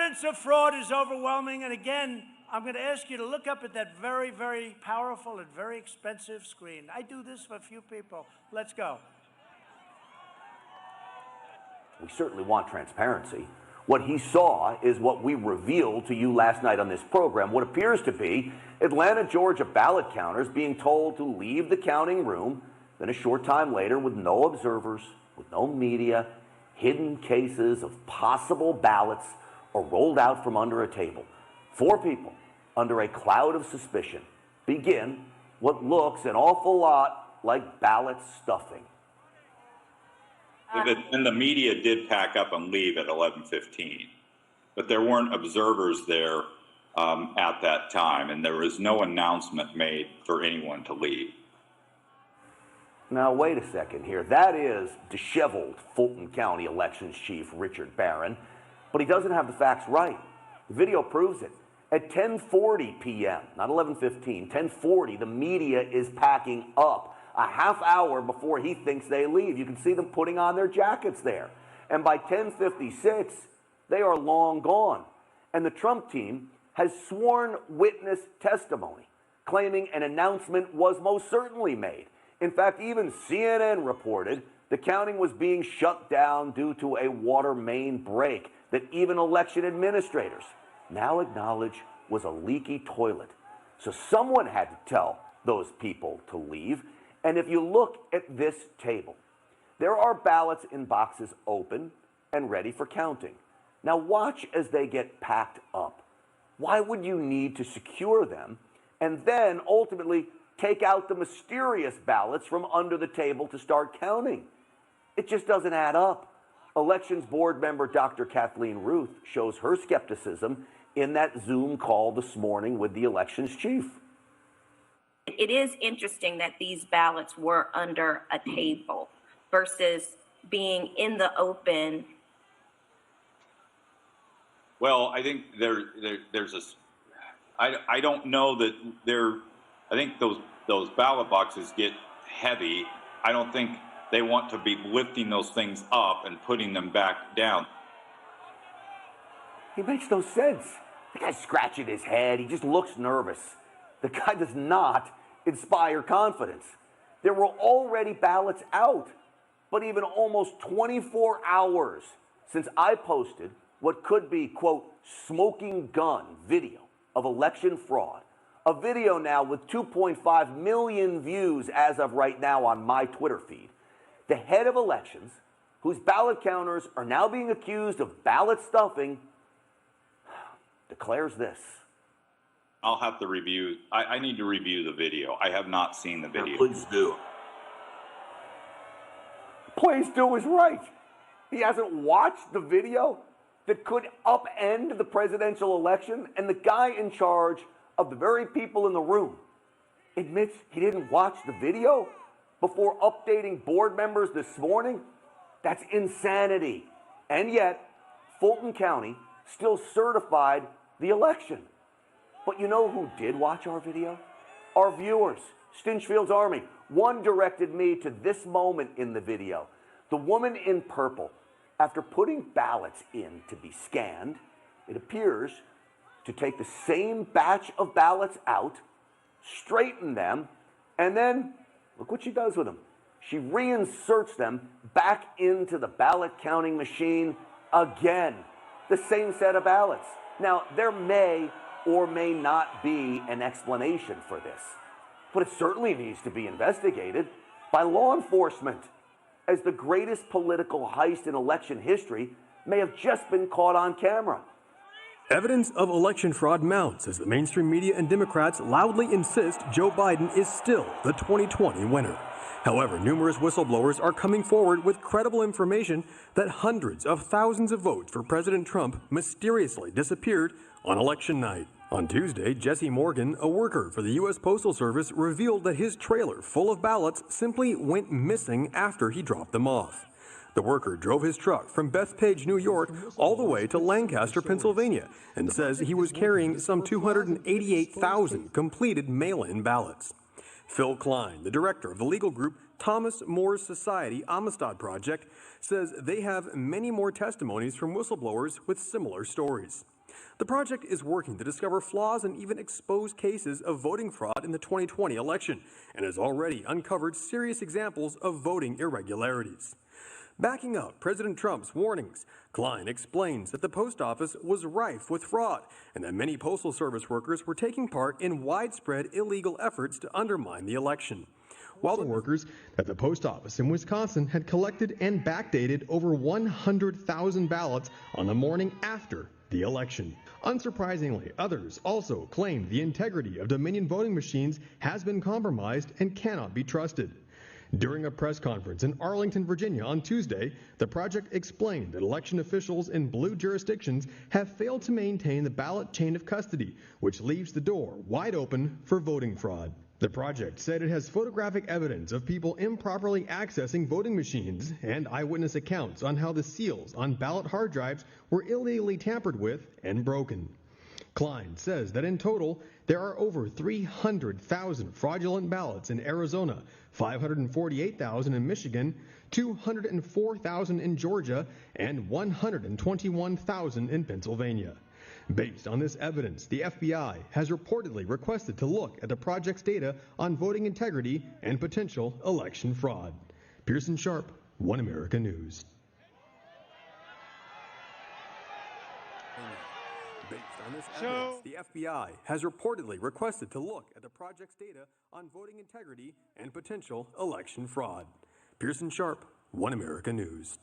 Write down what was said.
evidence of fraud is overwhelming. And again, I'm going to ask you to look up at that very, very powerful and very expensive screen. I do this for a few people. Let's go. We certainly want transparency. What he saw is what we revealed to you last night on this program, what appears to be Atlanta, Georgia ballot counters being told to leave the counting room, then a short time later, with no observers, with no media, hidden cases of possible ballots are rolled out from under a table. 4 people, under a cloud of suspicion, begin what looks an awful lot like ballot stuffing. And the media did pack up and leave at 11:15, but there weren't observers there at that time, and there was no announcement made for anyone to leave. Now, wait a second here. That is disheveled Fulton County Elections Chief Richard Barron, but he doesn't have the facts right. The video proves it. At 10:40 p.m., not 11:15, 10:40, the media is packing up. A half hour before he thinks they leave. You can see them putting on their jackets there. And by 10:56, they are long gone. And the Trump team has sworn witness testimony, claiming an announcement was most certainly made. In fact, even CNN reported the counting was being shut down due to a water main break that even election administrators now acknowledge was a leaky toilet. So someone had to tell those people to leave. And if you look at this table, there are ballots in boxes open and ready for counting. Now watch as they get packed up. Why would you need to secure them and then ultimately take out the mysterious ballots from under the table to start counting? It just doesn't add up. Elections Board member Dr. Kathleen Ruth shows her skepticism in that Zoom call this morning with the elections chief. It is interesting that these ballots were under a table versus being in the open. Well, I think there's a. I don't know that I think those ballot boxes get heavy. I don't think they want to be lifting those things up and putting them back down. He makes no sense. The guy's scratching his head. He just looks nervous. The guy does not inspire confidence. There were already ballots out, but even almost 24 hours since I posted what could be, quote, smoking gun video of election fraud, a video now with 2.5 million views as of right now on my Twitter feed. The head of elections, whose ballot counters are now being accused of ballot stuffing, declares this. I'll have to review. I need to review the video. I have not seen the video. Please do. Please do is right. He hasn't watched the video that could upend the presidential election, and the guy in charge of the very people in the room admits he didn't watch the video before updating board members this morning. That's insanity. And yet, Fulton County still certified the election. But you know who did watch our video? Our viewers, Stinchfield's Army. One directed me to this moment in the video. The woman in purple, after putting ballots in to be scanned, it appears to take the same batch of ballots out, straighten them, and then look what she does with them. She reinserts them back into the ballot counting machine again. The same set of ballots. Now, there may or may not be an explanation for this, but it certainly needs to be investigated by law enforcement, as the greatest political heist in election history may have just been caught on camera. Evidence of election fraud mounts as the mainstream media and Democrats loudly insist Joe Biden is still the 2020 winner. However, numerous whistleblowers are coming forward with credible information that hundreds of thousands of votes for President Trump mysteriously disappeared on election night. On Tuesday, Jesse Morgan, a worker for the U.S. Postal Service, revealed that his trailer full of ballots simply went missing after he dropped them off. The worker drove his truck from Bethpage, New York, all the way to Lancaster, Pennsylvania, and says he was carrying some 288,000 completed mail-in ballots. Phil Klein, the director of the legal group Thomas More Society Amistad Project, says they have many more testimonies from whistleblowers with similar stories. The project is working to discover flaws and even expose cases of voting fraud in the 2020 election and has already uncovered serious examples of voting irregularities. Backing up President Trump's warnings, Klein explains that the post office was rife with fraud and that many Postal Service workers were taking part in widespread illegal efforts to undermine the election. While the workers that the post office in Wisconsin had collected and backdated over 100,000 ballots on the morning after the election. Unsurprisingly, others also claimed the integrity of Dominion voting machines has been compromised and cannot be trusted. During a press conference in Arlington, Virginia on Tuesday, the project explained that election officials in blue jurisdictions have failed to maintain the ballot chain of custody, which leaves the door wide open for voting fraud. The project said it has photographic evidence of people improperly accessing voting machines and eyewitness accounts on how the seals on ballot hard drives were illegally tampered with and broken. Klein says that in total, there are over 300,000 fraudulent ballots in Arizona, 548,000 in Michigan, 204,000 in Georgia, and 121,000 in Pennsylvania. Based on this evidence, the FBI has reportedly requested to look at the project's data on voting integrity and potential election fraud. Pearson Sharp, One America News. Based on this evidence, the FBI has reportedly requested to look at the project's data on voting integrity and potential election fraud. Pearson Sharp, One America News.